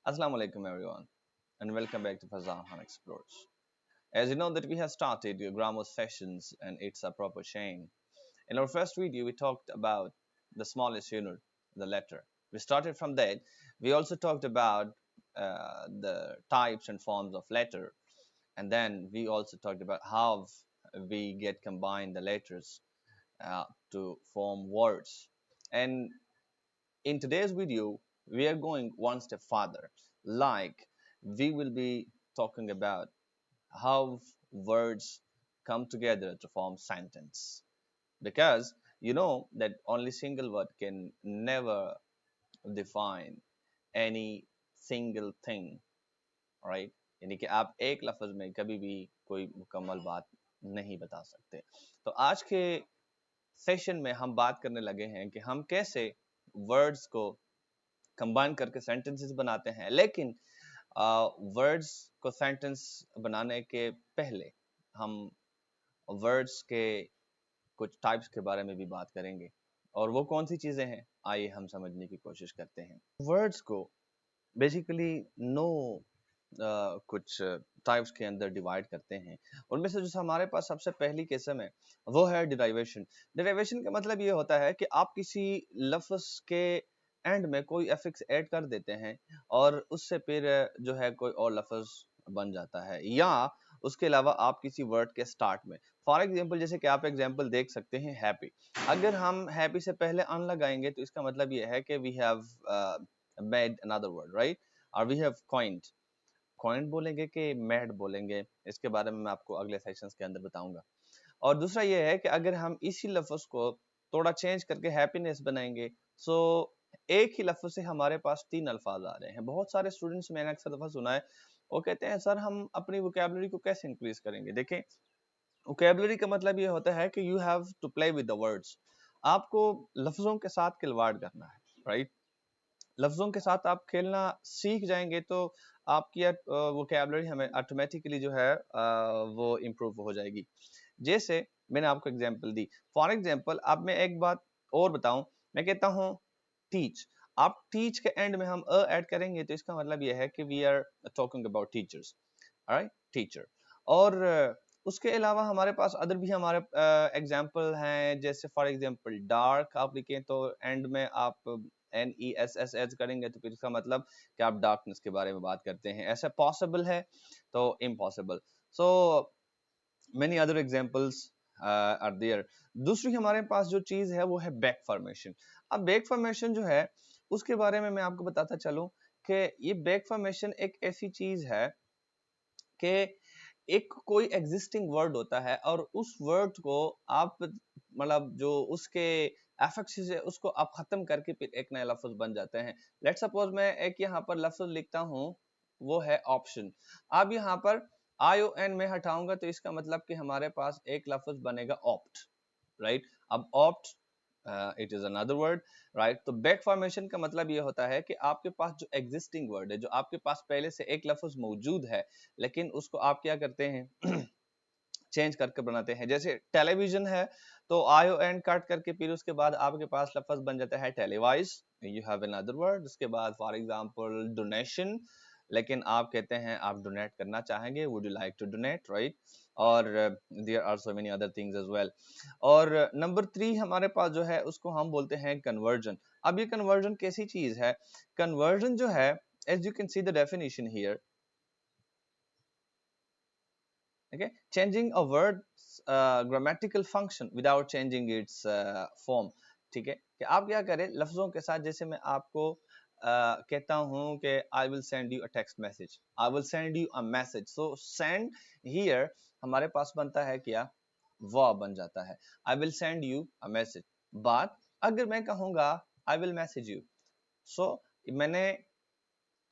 Assalamu alaikum everyone and welcome back to Fazan Han Explores. As you know that we have started your grammar sessions and it's a proper chain. In our first video we talked about the smallest unit, the letter. We started from that. We also talked about the types and forms of letter, and then we also talked about how we get combined the letters uh, to form words. And in today's video, we are going one step further. Like, we will be talking about how words come together to form sentence. Because you know that only single word can never define any single thing, right? यानी कि आप एक लफ्ज में कभी भी कोई मुकम्मल बात नहीं बता सकते. तो आज के सेशन में हम बात करने लगे हैं कि हम कैसे वर्ड्स को कंबाइन करके सेंटेंसेस बनाते हैं, लेकिन वर्ड्स को सेंटेंस बनाने के पहले हम वर्ड्स के कुछ टाइप्स के बारे में भी बात करेंगे. और वो कौन सी चीजें हैं, आइए हम समझने की कोशिश करते हैं. वर्ड्स को बेसिकली नो कुछ टाइप्स के अंदर डिवाइड करते हैं. उनमें से जो हमारे पास सबसे पहली किस्म है वो है डिराइवेशन. डिराइवेशन का मतलब ये होता है कि आप किसी लफ्ज के एंड में कोई एफिक्स ऐड कर देते हैं और उससे फिर जो है कोई और लफ्ज बन जाता है, या उसके अलावा आप किसी वर्ड के स्टार्ट में, फॉर एग्जाम्पल जैसे कि आप एग्जाम्पल देख सकते हैं हैप्पी. अगर हम हैप्पी से पहले अन लगाएंगे तो इसका मतलब ये है कि we have made another word, right? और वी हैव कॉइंड. कॉइंड बोलेंगे कि मैड बोलेंगे, इसके बारे में मैं आपको अगले सेशंस के अंदर बताऊंगा. और दूसरा ये है कि अगर हम इसी लफ्ज को थोड़ा चेंज करके हैप्पीनेस बनाएंगे, सो एक ही लफ्ज से हमारे पास तीन अल्फाज आ रहे हैं. बहुत सारे स्टूडेंट्स मैंने अक्सर दफा सुना है, वो कहते हैं सर हम अपनी वोकैबुलरी को कैसे इंक्रीज करेंगे. देखें, वोकैबुलरी का मतलब ये होता है कि you have to play with the words. आपको लफ्जों के साथ खिलवाड़ करना है, राइट? लफ्जों के साथ आप खेलना सीख जाएंगे तो आपकी वोकैबुलरी हमें ऑटोमेटिकली जो है वो इम्प्रूव हो जाएगी. जैसे मैंने आपको एग्जांपल दी, फॉर एग्जांपल अब मैं एक बात और बताऊं. मैं कहता हूं टीच. आप टीच के एंड में हम ऐड करेंगे तो इसका मतलब यह है कि we are talking about teachers, right? Teacher. और उसके अलावा हमारे पास अदर भी हमारे एग्जाम्पल हैं. जैसे फॉर एग्जाम्पल डार्क आप लिखें तो एंड में आप NESS करेंगे तो फिर इसका मतलब कि आप डार्कनेस के बारे में बात करते हैं. ऐसा पॉसिबल है तो impossible. So many other examples are there. दूसरी हमारे पास जो चीज है वो है बैक फॉर्मेशन. अब बैक फॉर्मेशन जो है उसके बारे में मैं आपको बताता चलूं कि ये बैक फॉर्मेशन एक ऐसी चीज है कि एक कोई एग्जिस्टिंग वर्ड होता है और उस वर्ड को आप मतलब जो उसके एफिक्स है उसको आप खत्म करके फिर एक नया लफ्ज बन जाते हैं. लेट्स सपोज मैं एक यहाँ पर लफ्ज लिखता हूँ, वो है ऑप्शन. अब यहाँ पर ION में हटाऊंगा तो इसका मतलब कि हमारे पास एक लफ्ज बनेगा ऑप्ट, राइट? अब opt it is another word, right? तो बैक फॉर्मेशन का मतलब ये होता है कि आपके पास जो एग्जिस्टिंग वर्ड है, जो आपके पास पहले से एक लफ्ज मौजूद है, लेकिन उसको आप क्या करते हैं चेंज करके बनाते हैं. जैसे टेलीविजन है तो ION कट करके फिर उसके बाद आपके पास लफ्ज बन जाता है televised, you have another word. उसके बाद फॉर एग्जांपल डोनेशन, लेकिन आप कहते हैं आप डोनेट करना चाहेंगे, would you like to donate, right? और there are so many other things as well. और नंबर 3 हमारे पास जो है उसको हम बोलते हैं कन्वर्जन. अब ये कन्वर्जन कैसी चीज है? कन्वर्जन जो है, as you can see the definition here, okay, changing a word's grammatical function without changing its form. ठीक है, कि आप क्या करें लफ्जों के साथ. जैसे मैं आपको कहता हूं कि I will send you a text message, I will send you a message. So send here हमारे पास बनता है क्या? verb बन जाता है. I will send you a message. but अगर मैं कहूंगा I will message you, so मैंने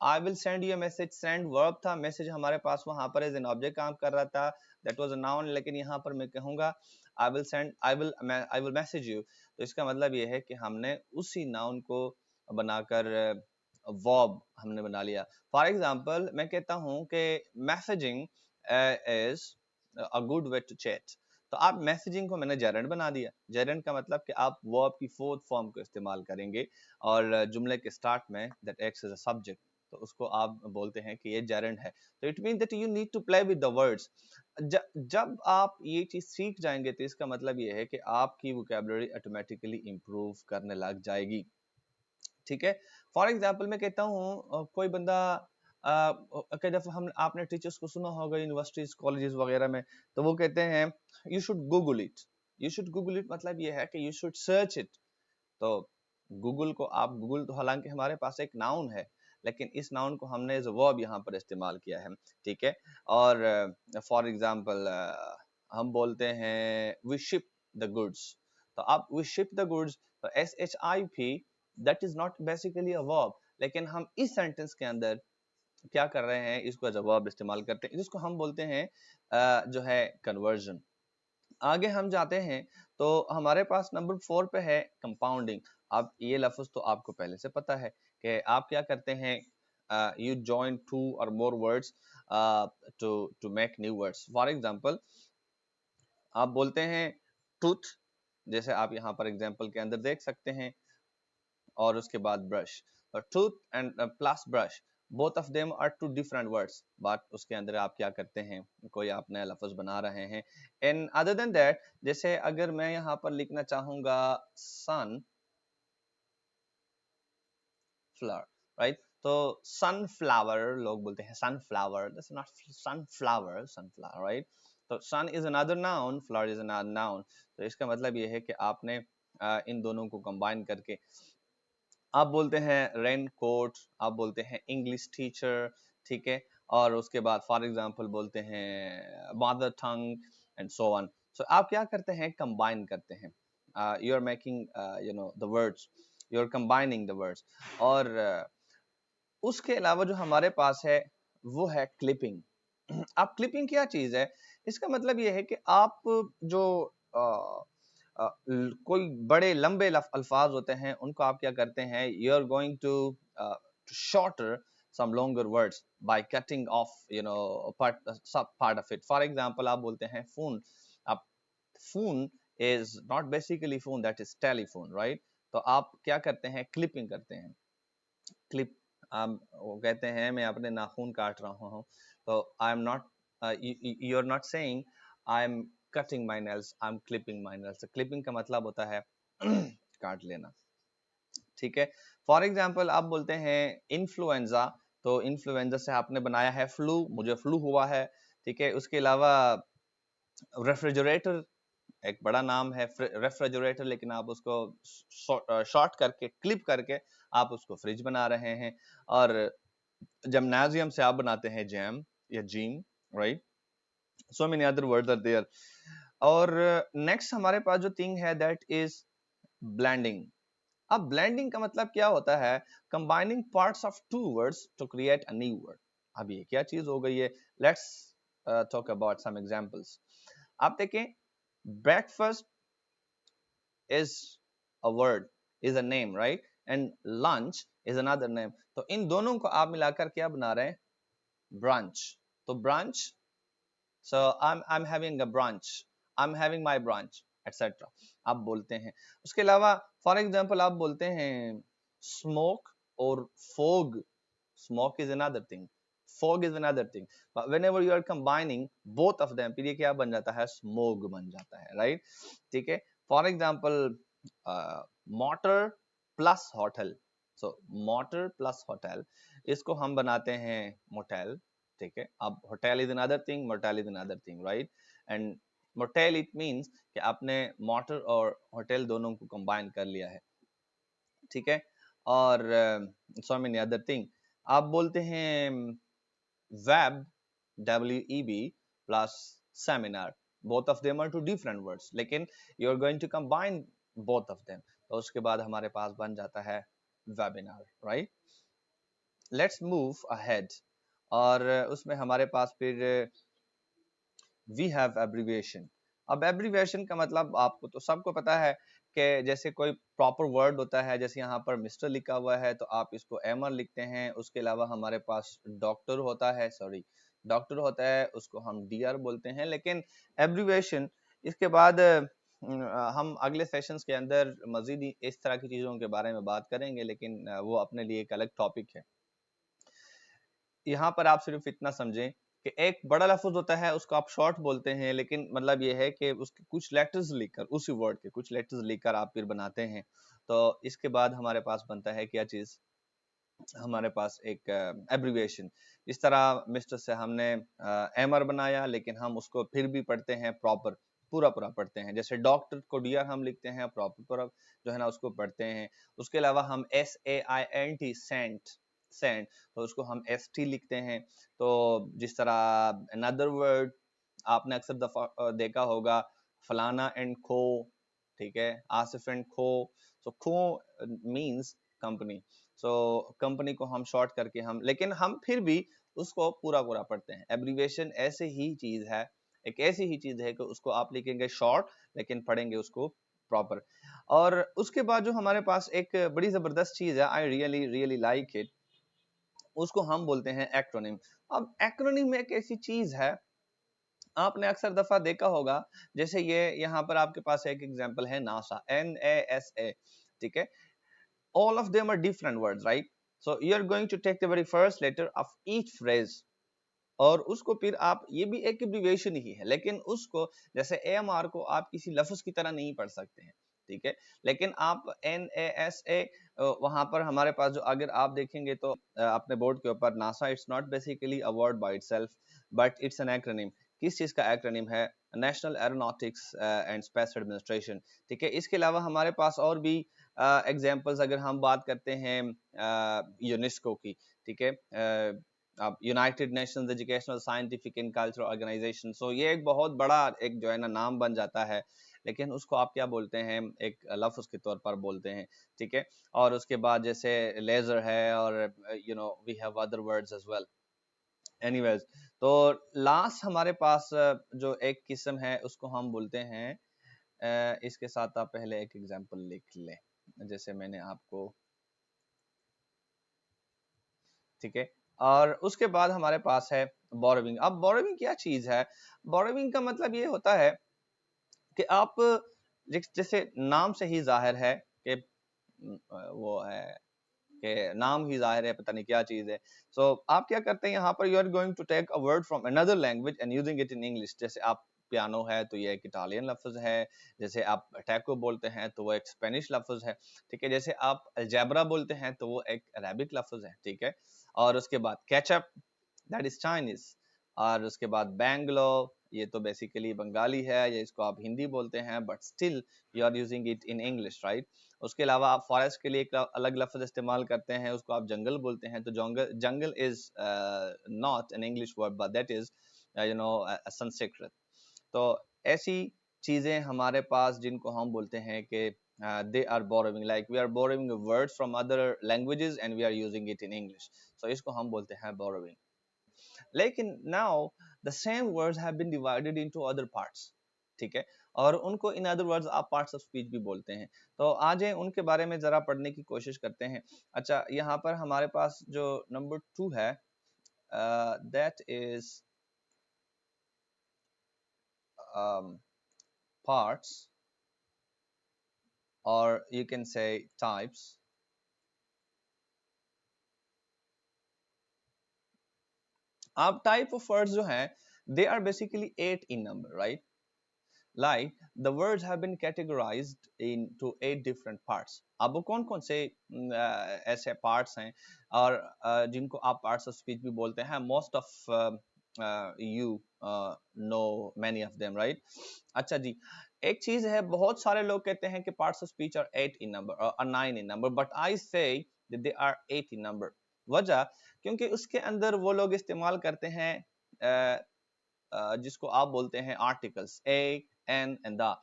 I will send you a message, send verb था, message हमारे पास वहां पर एज एन ऑब्जेक्ट काम कर रहा था, that was a noun. लेकिन यहाँ पर मैं कहूंगा I will send, I will message you, तो इसका मतलब ये है कि हमने उसी noun को बनाकर verb हमने बना लिया. फॉर एग्जाम्पल मैं कहता हूँ कि messaging is a good way to chat. तो आप मैसेजिंग को मैंने जेरेंड बना दिया. जेरेंड का मतलब कि आप वर्ब की फोर्थ फॉर्म को इस्तेमाल करेंगे और जुमले के स्टार्ट में that acts as a subject. तो उसको आप बोलते हैं कि ये जेरेंड है। तो it mean that you need to play with the words. जब आप ये चीज सीख जाएंगे तो इसका मतलब ये है कि आपकी वोकैबुलरी ऑटोमेटिकली इंप्रूव करने लग जाएगी। ठीक है, फॉर एग्जाम्पल मैं कहता हूँ कोई बंदा कई दफा हम आपने टीचर्स को सुना होगा यूनिवर्सिटीज कॉलेजेस वगैरह में, तो वो कहते हैं you should Google it. You should Google it मतलब ये है कि यू शुड सर्च इट। तो गूगल को आप गूगल, तो हालांकि हमारे पास एक नाउन है, लेकिन इस नाउन को हमने एज अ वर्ब यहाँ पर इस्तेमाल किया है। ठीक है, और फॉर एग्जाम्पल हम बोलते हैं वी शिप द गुड्स। तो आप वी शिप द गुड्स, तो SHIP, that is not basically a verb, लेकिन हम इस सेंटेंस के अंदर क्या कर रहे हैं, इसको एज अ वर्ब इस्तेमाल करते हैं, जिसको हम बोलते हैं जो है कन्वर्जन। आगे हम जाते हैं तो हमारे पास नंबर 4 पे है कंपाउंडिंग। अब ये लफ्ज तो आपको पहले से पता है कि आप क्या करते हैं, you join two or more words to to make new words. For example आप बोलते हैं टूथ, जैसे आप यहाँ पर एग्जांपल के अंदर देख सकते हैं, और उसके बाद ब्रश। और tooth and plus brush, both of them are two different words, but उसके अंदर आप क्या करते हैं, कोई आप नया लफ्ज बना रहे हैं। एंड अदर देन दैट, जैसे अगर मैं यहाँ पर लिखना चाहूंगा सन फ्लावर, राइट, तो सनफ्लावर लोग बोलते हैं sunflower, that's not sunflower, sunflower, right. तो sun is another noun, flower is another noun. तो इसका मतलब ये है कि आपने इन दोनों को कंबाइन करके आप बोलते हैं रेन कोट, आप बोलते हैं इंग्लिश टीचर। ठीक है, और उसके बाद फॉर एग्जांपल बोलते हैं mother tongue and so on. So आप क्या करते हैं, कंबाइन करते हैं, you are making you know the words, you are combining the words. और उसके अलावा जो हमारे पास है वो है क्लिपिंग। अब क्लिपिंग क्या चीज है, इसका मतलब ये है कि आप जो कोई बड़े लंबे अल्फाज होते हैं उनको आप क्या करते हैं, you are going to shorter some longer words by cutting off sub part of it. For example, आप बोलते हैं phone, अब phone is not basically phone, that is telephone, right? तो आप क्या करते हैं, clipping करते हैं। क्लिप, वो कहते हैं मैं अपने नाखून काट रहा हूँ, तो I am not, you are not saying I am cutting my nails, I am clipping my nails. Clipping का मतलब होता है काट लेना। ठीक है, फॉर एग्जाम्पल आप बोलते हैं इन्फ्लुएंजा, तो इन्फ्लुएंजा से आपने बनाया है फ्लू, मुझे फ्लू हुआ है। ठीक है, उसके अलावा रेफ्रिजरेटर एक बड़ा नाम है रेफ्रिजरेटर, लेकिन आप उसको शॉर्ट करके, क्लिप करके आप उसको फ्रिज बना रहे हैं। और जिम्नाजियम से आप बनाते हैं जैम या gym, right. So many other words are there. और नेक्स्ट हमारे पास जो थिंग है दैट इज ब्लेंडिंग। अब ब्लेंडिंग का मतलब क्या होता है, combining parts of two words to create a new word. अब ये क्या चीज हो गई है, let's talk about some examples. आप देखें, breakfast is a word, is a name, right? And lunch is another name. तो इन दोनों को आप मिलाकर क्या बना रहे हैं, brunch। तो brunch, so I'm having a brunch, I'm having my brunch, etc. आप बोलते हैं। उसके अलावा फॉर एग्जांपल आप बोलते हैं smoke और fog। smoke is another thing, fog is another thing, but whenever you are combining both of them, फिर ये क्या बन जाता है, smoke बन जाता है, right? ठीक है, for example motor plus hotel, so motor plus hotel, इसको हम बनाते हैं मोटेल। ठीक है, अब hotel is another thing, motel is another thing, right. And motel it means कि आपने मोटर और होटल दोनों को कंबाइन कर लिया है। ठीक है, और सो मेनी अदर थिंग। आप बोलते हैं web, WEB plus seminar, both of them are two different words, लेकिन you are going to combine both of them, तो उसके बाद हमारे पास बन जाता है webinar, right? Let's move ahead। और उसमें हमारे पास फिर we have abbreviation। अब एब्रीविएशन का मतलब आपको तो सबको पता है कि जैसे कोई प्रॉपर वर्ड होता है, जैसे यहाँ पर मिस्टर लिखा हुआ है तो आप इसको एमर लिखते हैं। उसके अलावा हमारे पास डॉक्टर होता है, सॉरी डॉक्टर होता है, उसको हम डीआर बोलते हैं। लेकिन एब्रीविएशन इसके बाद हम अगले सेशंस के अंदर मजीद इस तरह की चीज़ों के बारे में बात करेंगे, लेकिन वो अपने लिए एक अलग टॉपिक है। यहाँ पर आप सिर्फ इतना समझें कि एक बड़ा लफ्ज होता है उसको आप शॉर्ट बोलते हैं, लेकिन मतलब ये है कि उसके कुछ लेटर्स लिखकर, उसी वर्ड के कुछ लेटर्स लिखकर आप फिर बनाते हैं। तो इसके बाद हमारे पास बनता है क्या चीज, हमारे पास एक एब्रिविएशन। इस तरह मिस्टर से हमने एमर बनाया, लेकिन हम उसको फिर भी पढ़ते हैं प्रॉपर, पूरा पूरा पढ़ते हैं। जैसे डॉक्टर को डियर हम लिखते हैं, प्रॉपर पूरा जो है ना उसको पढ़ते हैं। उसके अलावा हम SAINT सेंट, सेंट, तो उसको हम ST लिखते हैं। तो जिस तरह अनदर वर्ड आपने अक्सर दफा देखा होगा, फलाना एंड खो, ठीक है, आसिफ एंड खो। सो खो मींस कंपनी। सो कंपनी को हम शॉर्ट करके हम, लेकिन हम फिर भी उसको पूरा पूरा पढ़ते हैं। एब्रीविएशन ऐसे ही चीज है, एक ऐसी ही चीज है कि उसको आप लिखेंगे शॉर्ट, लेकिन पढ़ेंगे उसको प्रॉपर। और उसके बाद जो हमारे पास एक बड़ी जबरदस्त चीज है, I really really like it, उसको हम बोलते हैं एक्रोनिम। अब एक्रोनिम एक ऐसी चीज है, आपने अक्सर दफा देखा होगा, जैसे ये यहाँ पर आपके पास एक एग्जांपल है, नासा, NASA, ठीक है। all of them are different words, right? So you are going to take the very first letter of each phrase, और उसको फिर आप, ये भी एक एब्रिविएशन ही है, लेकिन उसको जैसे AMR को आप किसी लफ्ज की तरह नहीं पढ़ सकते हैं, ठीक है। लेकिन आप NASA, वहां पर हमारे पास जो, अगर आप देखेंगे तो अपने बोर्ड के ऊपर, NASA it's not basically a word by itself, but it's an acronym. किस चीज का एक्रोनिम है? National aeronautics and space administration, ठीक है। इसके अलावा हमारे पास और भी एग्जांपल्स, अगर हम बात करते हैं यूनेस्को की, ठीक है, अब United Nations Educational Scientific and Cultural Organization. So ये एक बहुत बड़ा एक जो है ना नाम बन जाता है, लेकिन उसको आप क्या बोलते हैं, एक लफ्ज के तौर पर बोलते हैं, ठीक है। और उसके बाद जैसे लेजर है, और we have other words as well. Anyways, तो लास्ट हमारे पास जो एक किस्म है उसको हम बोलते हैं, इसके साथ आप पहले एक एग्जांपल लिख लें, जैसे मैंने आपको, ठीक है। और उसके बाद हमारे पास है बोरोविंग। अब बोरोविंग क्या चीज है? बोरोविंग का मतलब ये होता है कि आप, जैसे नाम से ही जाहिर है कि वो है कि नाम ही जाहिर है, पता नहीं क्या चीज है। सो आप क्या करते हैं यहाँ पर, you are going to take a word from another language and using it in English. जैसे आप पियानो है तो ये एक इटालियन लफ्ज है, जैसे आप टैको बोलते हैं तो वो एक स्पेनिश लफ्ज है, ठीक है। जैसे आप अलजेब्रा बोलते हैं तो वो एक अरेबिक लफ्ज है, ठीक है। और उसके बाद केचप, दैट इज चाइनीज। और उसके बाद बैंगलो, ये तो बेसिकली बंगाली है, ये इसको आप हिंदी बोलते हैं, but still you are using it in English, right. उसके अलावा आप फॉरेस्ट के लिए एक अलग लफ्ज इस्तेमाल करते हैं, उसको आप जंगल बोलते हैं। तो jungle, jungle is not an English word, but that is Sanskrit. तो ऐसी चीजें हमारे पास जिनको हम बोलते हैं कि they are borrowing, like we are borrowing words from other languages and we are using it in English, so इसको हम बोलते हैं borrowing। लेकिन now the same words have been divided into other parts, ठीक है, और उनको in other words आप parts of speech भी बोलते हैं। तो आ जाए उनके बारे में जरा पढ़ने की कोशिश करते हैं। अच्छा, यहाँ पर हमारे पास जो नंबर 2 है, that is um, parts, or you can say types। अब type of words जो हैं, they are basically 8 in number, right? Like the words have been categorized into 8 different parts। अब वो कौन कौन से ऐसे parts हैं, और जिनको आप parts of speech भी बोलते हैं? Most of you know many of them, right? अच्छा जी, एक चीज है, बहुत सारे लोग कहते हैं कि parts of speech are 8 in number or 9 in number, but I say that they are 8 in number। वजह, क्योंकि उसके अंदर वो लोग इस्तेमाल करते हैं जिसको आप बोलते हैं articles, a, an and the.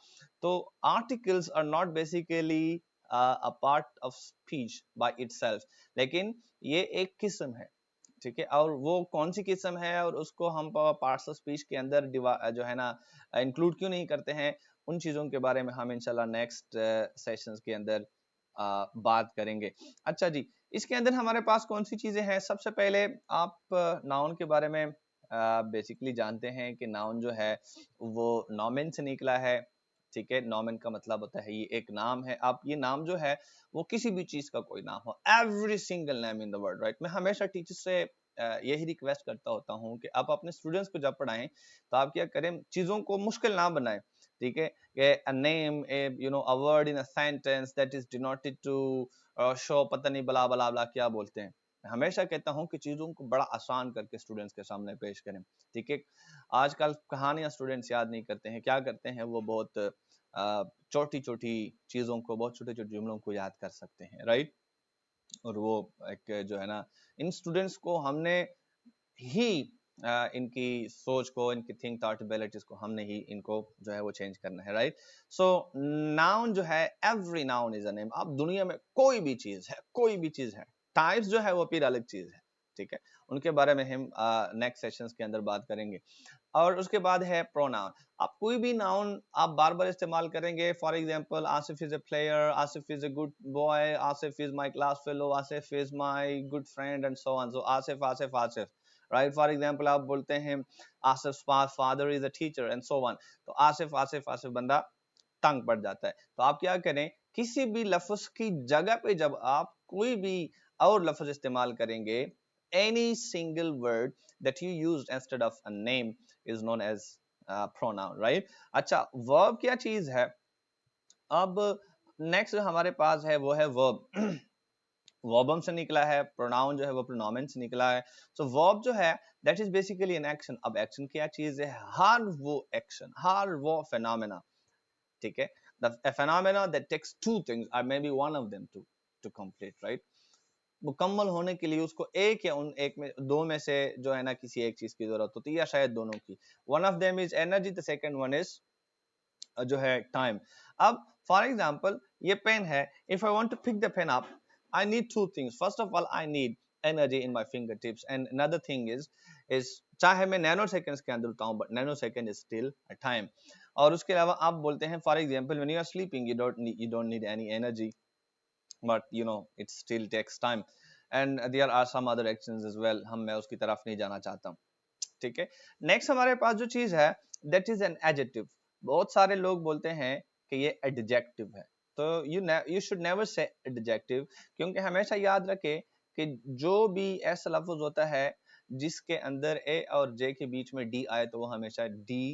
तो articles are not basically a part of speech by itself, लेकिन ये एक किस्म है, ठीक है। और वो कौन सी किस्म है और उसको हम पार्ट्स ऑफ स्पीच के अंदर जो है ना इंक्लूड क्यों नहीं करते हैं, उन चीजों के बारे में हम इंशाल्लाह नेक्स्ट सेशंस के अंदर बात करेंगे। अच्छा जी, इसके अंदर हमारे पास कौन सी चीजें हैं? सबसे पहले आप नाउन के बारे में बेसिकली जानते हैं कि नाउन जो है वो नॉमिन से निकला है, ठीक है। नॉमिन का मतलब होता है ये एक नाम है। आप, ये नाम जो है वो किसी भी चीज का कोई नाम हो, every single name in the world, right. मैं हमेशा टीचर से यही रिक्वेस्ट करता होता हूँ कि आप अपने स्टूडेंट्स को जब पढ़ाएं तो आप क्या करें, चीजों को मुश्किल ना बनाएं, ठीक है। a name, a word in a sentence that is denoted to show, पता नहीं बला बला बला क्या बोलते हैं। हमेशा कहता हूँ कि चीजों को बड़ा आसान करके स्टूडेंट्स के सामने पेश करें, ठीक है। आजकल कहानियां स्टूडेंट्स याद नहीं करते हैं, क्या करते हैं वो बहुत छोटी छोटी चीजों को, बहुत छोटे छोटे जुमलों को याद कर सकते हैं, राइट। और वो एक जो है ना, इन स्टूडेंट्स को हमने ही इनकी सोच को, इनकी थिंक थॉट एबिलिटीज को हमने ही इनको जो है वो चेंज करना है, राइट। सो नाउन जो है, every noun is a name. अब दुनिया में कोई भी चीज है, कोई भी चीज है, टाइप्स जो है वो फिर अलग चीज है, ठीक है। उनके बारे में हम नेक्स्ट सेशंस के अंदर बात करेंगे। और उसके बाद है प्रोनाउन। आप कोई भी नाउन आप बार बार इस्तेमाल करेंगे, for example Asif is a player, Asif is a good boy, Asif is my class fellow, Asif is my good friend and so on. So Asif Asif Asif, right. For example आप बोलते हैं Asif father is a teacher and so on. तो आसिफ आसिफ आसिफ बंदा तंग पड़ जाता है। तो आप क्या करें, किसी भी लफ्ज की जगह पे जब आप कोई भी और लफ्ज इस्तेमाल करेंगे, any single word that you used instead of a name is known as pronoun, right? अच्छा, verb क्या चीज है? अब नेक्स्ट हमारे पास है वो है verb। वर्बम से निकला है, प्रोनाउन जो है वो प्रोनोमेन से निकला है। सो वर्ब जो है that is basically an action. अब एक्शन क्या चीज है? हर वो एक्शन, हर वो फिनोमेना, ठीक है। The phenomena that takes two things और may be one of them to complete, right. मुकम्मल होने के लिए उसको एक या उन एक में, दो में से जो है ना किसी एक चीज की जरूरत होती है, या शायद दोनों की। One of them is energy, the second one is जो है टाइम। अब फॉर एग्जांपल ये पेन है, if I want to pick the pen up, I need two things. First of all I need energy in my finger tips, and another thing is चाहे मैं nano seconds के अंदर बताऊं, but nano second is still a time. और उसके अलावा आप बोलते हैं for example when you are sleeping you don't need any energy, but it still takes time, and there are some other actions as well। मैं उसकी तरफ नहीं जाना चाहता हूँ, ठीक है। नेक्स्ट हमारे पास जो चीज है that is an adjective। बहुत सारे लोग बोलते हैं कि ये adjective है, तो you should never say adjective, क्योंकि हमेशा याद रखे कि जो भी ऐसा लफ्ज होता है जिसके अंदर a और j के बीच में d आए, तो वो हमेशा d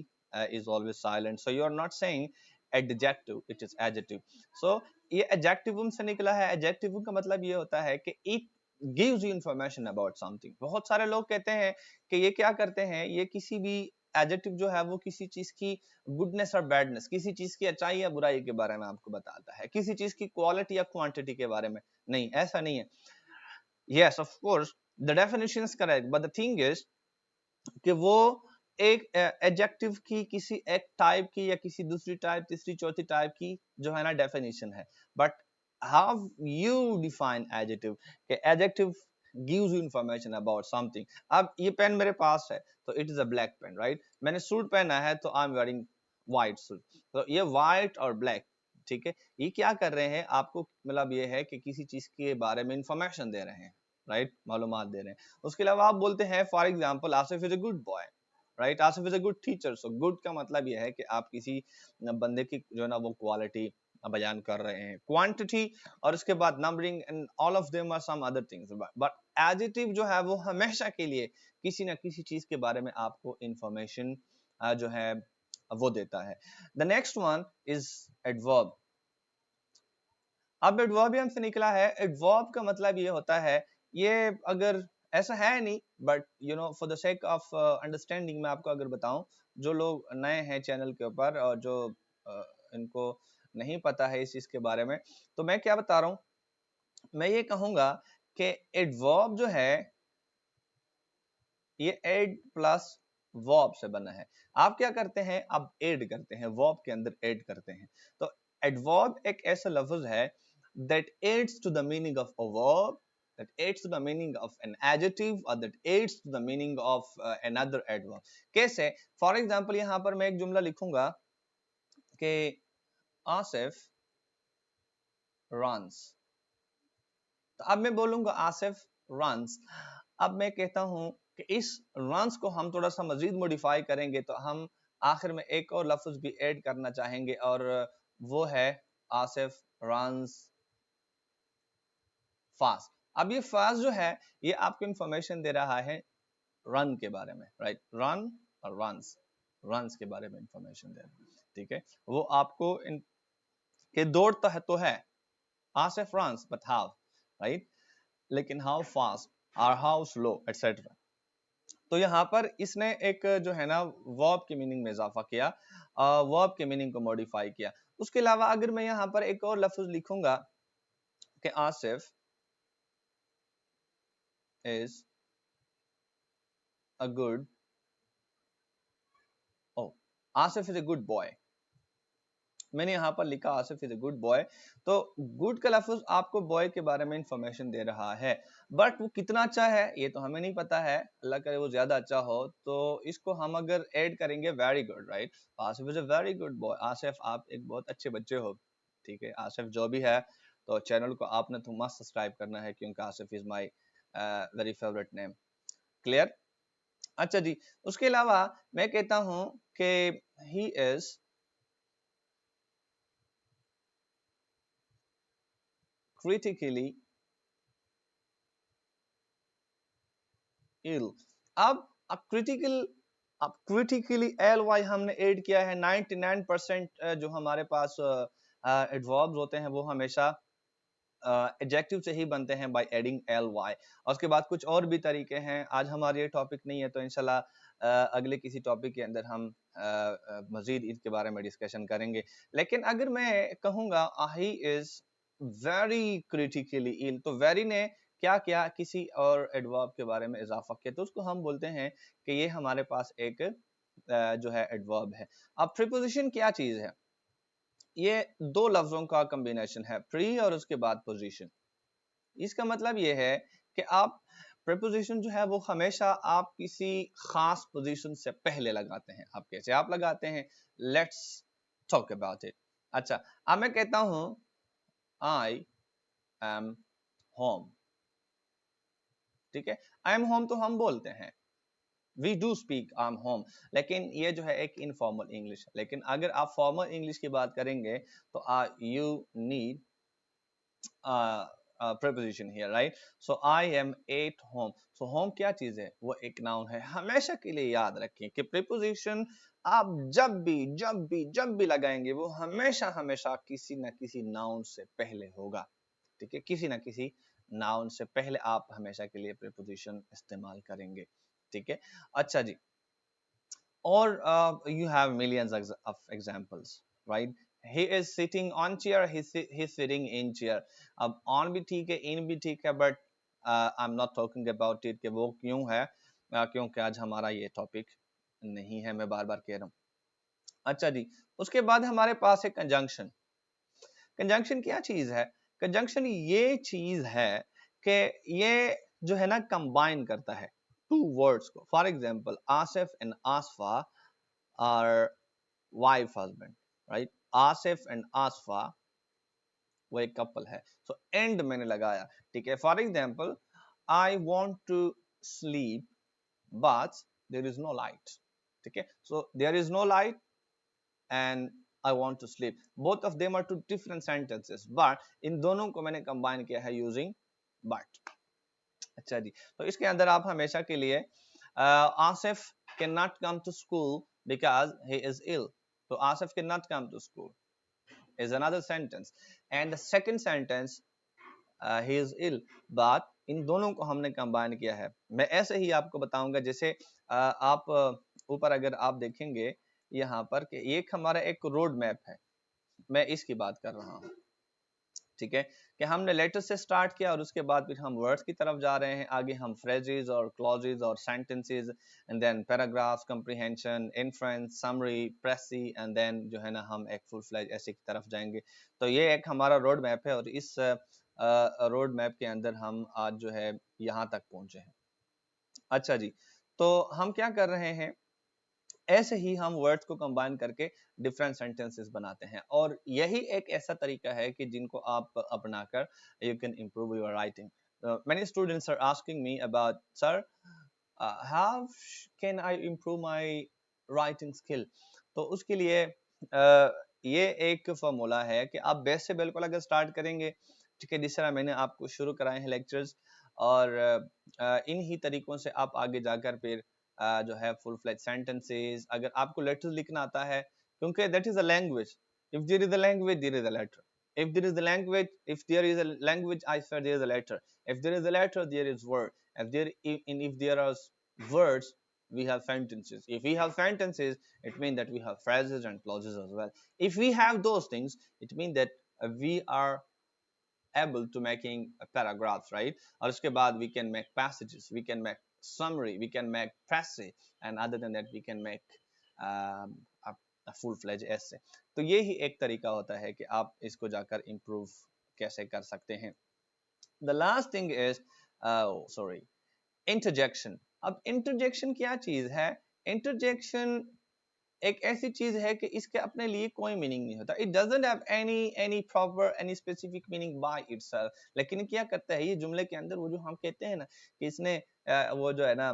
is always silent, so you are not saying adjective, it is adjective। so ये adjectivum से निकला है। adjectivum का मतलब ये होता है कि it gives you information about something। बहुत सारे लोग कहते हैं कि ये क्या करते हैं, ये किसी भी एडजेक्टिव जो है वो किसी चीज की गुडनेस और बैडनेस, किसी चीज की अच्छाई या बुराई के बारे में आपको बताता है, किसी चीज की क्वालिटी या क्वांटिटी के बारे में नहीं, ऐसा नहीं है। yes of course the definition is correct, but the thing is कि वो एक एडजेक्टिव की किसी एक टाइप की या किसी दूसरी टाइप, तीसरी चौथी टाइप की जो है ना डेफिनेशन है। But how you define adjective, कि adjective gives you information about something. अब ये पेन मेरे पास है तो it is a black pen, right. मैंने सूट पहना है तो I am wearing white suit, तो ये व्हाइट और ब्लैक, ठीक है, ये क्या कर रहे हैं आपको, मतलब ये है कि किसी चीज के बारे में इंफॉर्मेशन दे रहे हैं, राइट, मालूमात दे रहे हैं। उसके अलावा आप बोलते हैं for example Asif is a good boy, right, Asif is a good teacher. So good का मतलब यह है कि आप किसी बंदे की जो है ना वो क्वालिटी बयान कर रहे हैं, क्वांटिटी, और उसके बाद numbering, and all of them are some other things. But adjective जो है वो हमेशा के लिए किसी ना किसी चीज के बारे में आपको इंफॉर्मेशन जो है वो देता है। The next one is adverb. अब एडवर्बियम से निकला है। एडवर्ब का मतलब ये होता है, ये अगर ऐसा है नहीं, but for the sake of understanding मैं आपको अगर बताऊं, जो लोग नए हैं चैनल के ऊपर और जो इनको नहीं पता है इस चीज के बारे में, तो मैं क्या बता रहा हूं, मैं ये कहूंगा कि एडवर्ब जो है ये एड प्लस वर्ब से बना है। आप क्या करते हैं, आप एड करते हैं, वर्ब के अंदर एड करते हैं। तो एडवर्ब एक ऐसा लफ्ज है that adds to the meaning of a verb, that adds to the meaning of an adjective, or that adds to the meaning of another adverb। कैसे? फॉर एग्जाम्पल यहां पर मैं एक जुमला लिखूंगा कि आसिफ runs, तो अब मैं बोलूंगा आसिफ runs। अब मैं कहता हूं कि इस runs को हम थोड़ा सा मजीद मॉडिफाई करेंगे, तो हम आखिर में एक और लफ्ज भी ऐड करना चाहेंगे, और वो है आसिफ runs फास्ट। अब ये फास्ट जो है ये आपको इंफॉर्मेशन दे रहा है रन के बारे में, राइट, रन और रन्स के बारे में इंफॉर्मेशन दे रहा है, ठीक है। वो आपको के दौड़ता है तो है, Asif runs but how, right, लेकिन हाउ फास्ट और हाउ स्लो एटसेट्रा। तो यहाँ पर इसने एक जो है ना वर्ब की मीनिंग में इजाफा किया, वर्ब के मीनिंग को मॉडिफाई किया। उसके अलावा अगर मैं यहाँ पर एक और लफ्ज लिखूंगा कि Asif is a good, O Asif is a good boy, मैंने यहाँ पर लिखा Asif is a good boy, तो गुड का लफ्ज आपको बॉय के बारे में इंफॉर्मेशन दे रहा है, बट वो कितना अच्छा है ये तो हमें नहीं पता है, अल्लाह करे वो ज्यादा अच्छा हो। तो इसको हम अगर ऐड करेंगे very good, right, Asif is a very good boy, Asif आप एक बहुत अच्छे बच्चे हो, ठीक है। आसिफ जो भी है, तो चैनल को आपने तो मस्त सब्सक्राइब करना है क्योंकि Asif is my very favourite name, clear. अच्छा जी, उसके अलावा मैं कहता हूं कि ही इज critically ill। अब क्रिटिकल, अब क्रिटिकली एल वाई हमने ऐड किया है, 99% जो हमारे पास एडवर्ब्स होते हैं वो हमेशा एडजेक्टिव से ही बनते हैं बाय एडिंग एल वाई। और उसके बाद कुछ और भी तरीके हैं, आज हमारा ये टॉपिक नहीं है, तो इंशाल्लाह अगले किसी टॉपिक के अंदर हम मजीद इसके बारे में डिस्कशन करेंगे। लेकिन अगर मैं कहूँगा he is very critically ill, तो वेरी ने क्या किया, किसी और एडवर्ब के बारे में इजाफा किया, तो उसको हम बोलते हैं कि ये हमारे पास एक जो है एडवर्ब है। अब प्रीपोजिशन क्या चीज है, ये दो लफ्जों का कॉम्बिनेशन है, प्री और उसके बाद पोजीशन। इसका मतलब ये है कि आप प्रीपोजिशन जो है वो हमेशा आप किसी खास पोजीशन से पहले लगाते हैं। आप कैसे आप लगाते हैं, लेट्स टॉक अबाउट इट। अच्छा, अब मैं कहता हूं आई एम होम, ठीक है, आई एम होम तो हम बोलते हैं, we do speak I am home, लेकिन ये जो है एक इनफॉर्मल इंग्लिश है। लेकिन अगर आप फॉर्मल इंग्लिश की बात करेंगे तो you need preposition here, right? So I am at home, so home क्या चीज है, वो एक नाउन है। हमेशा के लिए याद रखें कि preposition आप जब भी लगाएंगे वो हमेशा हमेशा किसी ना किसी नाउन से पहले होगा, ठीक है, किसी ना किसी नाउन से पहले आप हमेशा के लिए preposition इस्तेमाल करेंगे, ठीक है। अच्छा जी, और you have millions of examples, right? He is sitting on chair, he's sitting in chair। अब on भी ठीक है, in भी ठीक है, but I'm not talking about it कि वो क्यों है, क्योंकि आज हमारा ये टॉपिक नहीं है, मैं बार बार कह रहा हूँ। अच्छा जी, उसके बाद हमारे पास है कंजंक्शन। कंजंक्शन क्या चीज है, कंजंक्शन ये चीज है कि ये जो है ना कंबाइन करता है टू वर्ड्स को। For example Asif and Asifa are wife husband, right, Asif and Asifa वो एक कपल है, सो एंड मैंने लगाया, ठीक है। For example I want to sleep but there is no light, ठीक है, so there is no light and I want to sleep, both of them are two different sentences, but इन दोनों को मैंने combine किया है using but। अच्छा जी, तो इसके अंदर आप हमेशा के लिए Asif cannot come to school because he is ill, तो Asif cannot come to school is another sentence, and the second sentence he is ill, but इन दोनों को हमने कंबाइन किया है। मैं ऐसे ही आपको बताऊंगा, जैसे आप ऊपर अगर आप देखेंगे यहाँ पर कि एक हमारा एक रोड मैप है, मैं इसकी बात कर रहा हूँ, ठीक है, कि हमने लेटर से स्टार्ट किया और उसके बाद फिर हम वर्ड्स की तरफ जा रहे हैं, आगे हम फ्रेजेस और क्लॉजेस और sentences and then paragraphs, comprehension, inference, summary, precis, and then जो है ना हम एक फुल फ्लेज ऐसे की तरफ जाएंगे। तो ये एक हमारा रोड मैप है और इस रोड मैप के अंदर हम आज जो है यहाँ तक पहुंचे हैं। अच्छा जी, तो हम क्या कर रहे हैं, ऐसे ही हम वर्ड्स को कंबाइन करके डिफरेंट सेंटेंसेस बनाते हैं, और यही एक ऐसा तरीका है कि जिनको आप अपनाकर you can improve your writing। Many students are asking me about, sir, how can I improve my writing skill? तो उसके लिए ये एक फॉर्मूला है कि आप बेस से बिल्कुल अगर स्टार्ट करेंगे ठीक है, जिस तरह मैंने आपको शुरू कराए हैं लेक्चर्स, और इन ही तरीकों से आप आगे जाकर फिर जो है फुल फ्लेज सेंटेंसेस, अगर आपको लेटर्स लिखना आता है, क्योंकि that is a language, if there is a language there is a letter, if there is a language, if there is a language, I swear there is a letter, if there is a letter there is word, if there are words we have sentences, if we have sentences it means that we have phrases and clauses as well. If we have those things it means that we are able to making a paragraphs, right? और उसके बाद we can make passages, we can make summary, we can make passage, and other than that we can make a, a full fledged essay. तो ये ही एक तरीका होता है कि आप इसको जाकर improve कैसे कर सकते हैं. The last thing is sorry, interjection. अब interjection क्या चीज है? Interjection एक ऐसी चीज है कि इसके अपने लिए कोई मीनिंग नहीं होता. It doesn't have any proper any specific meaning bye itself. लेकिन क्या करता है ये जुमले के अंदर, वो जो हम कहते हैं ना कि इसने वो जो है ना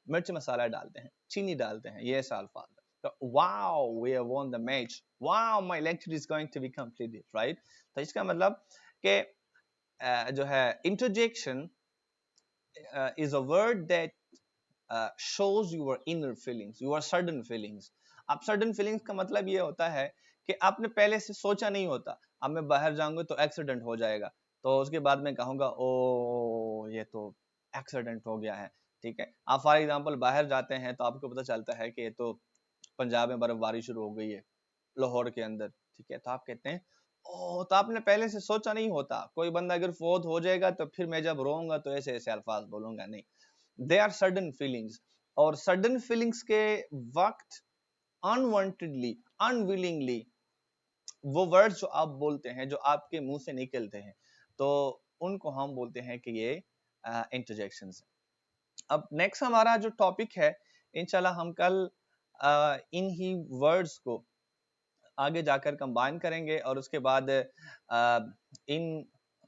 मिर्च मसाला डालते हैं, चीनी डालते हैं, ये ऐसा अल्फाज. तो wow we have won the match, wow my lecture is going to be completed, right? तो इसका मतलब कि जो है interjection is a word that shows your inner feelings, your sudden feelings. अब sudden feelings का मतलब ये होता है कि आपने पहले से सोचा नहीं होता, अब मैं बाहर जाऊंगा तो एक्सीडेंट हो जाएगा, तो उसके बाद मैं कहूंगा ओ ये तो एक्सीडेंट हो गया है. ठीक है, आप फॉर एग्जांपल बाहर जाते हैं तो आपको पता चलता है कि ये तो पंजाब में बर्फबारी शुरू हो गई है, लाहौर के अंदर. ठीक है, तो आप कहते हैं ओ, तो आपने पहले से सोचा नहीं होता. कोई बंदा अगर फोत हो जाएगा तो फिर मैं जब रोऊंगा तो ऐसे ऐसे अल्फाज बोलूंगा, नहीं. दे आर सडन फीलिंग्स, और सडन फीलिंग्स के वक्त अनवांटेडली, अनविलिंगली वो वर्ड्स जो आप बोलते हैं, जो आपके मुंह से निकलते हैं, तो उनको हम बोलते हैं कि ये इंटरजेक्शंस. अब नेक्स्ट हमारा जो टॉपिक है, इंशाल्लाह हम कल इन ही वर्ड्स को आगे जाकर कंबाइन करेंगे, और उसके बाद इन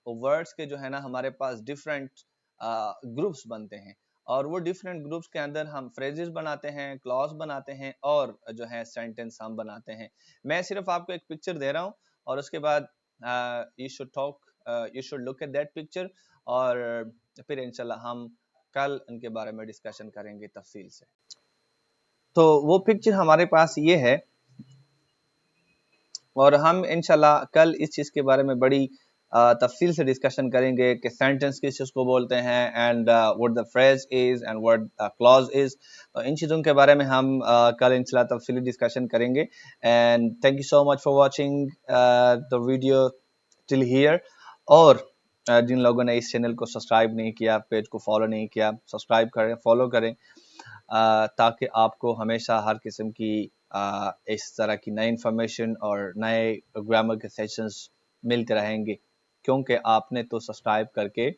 वर्ड्स के जो है ना हमारे पास डिफरेंट ग्रुप्स बनते हैं, और वो डिफरेंट ग्रुप्स के अंदर हम फ्रेजेस बनाते हैं, क्लॉज बनाते हैं, और जो है सेंटेंस हम बनाते हैं. मैं सिर्फ आपको एक पिक्चर दे रहा हूँ, और उसके बाद you should talk, you should look at that picture, और फिर इंशाल्लाह हम कल उनके बारे में डिस्कशन करेंगे तफसील से. तो वो पिक्चर हमारे पास ये है, और हम इंशाल्लाह कल इस चीज़ के बारे में बड़ी तफसील से डिस्कशन करेंगे कि सेंटेंस किस चीज़ को बोलते हैं, and what the phrase is and what clause is. तो इन चीज़ों के बारे में हम कल इंशाल्लाह तफसीली डिस्कशन करेंगे. And thank you so much for watching the video till here. और जिन लोगों ने इस चैनल को सब्सक्राइब नहीं किया, पेज को फॉलो नहीं किया, सब्सक्राइब करें, फॉलो करें, ताकि आपको हमेशा हर किस्म की इस तरह की नई इंफॉर्मेशन और नए ग्रामर के सेशंस मिलते रहेंगे, क्योंकि आपने तो सब्सक्राइब करके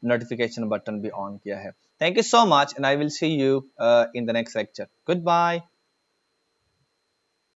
नोटिफिकेशन बटन भी ऑन किया है. Thank you so much, and I will see you in the next lecture. Good bye.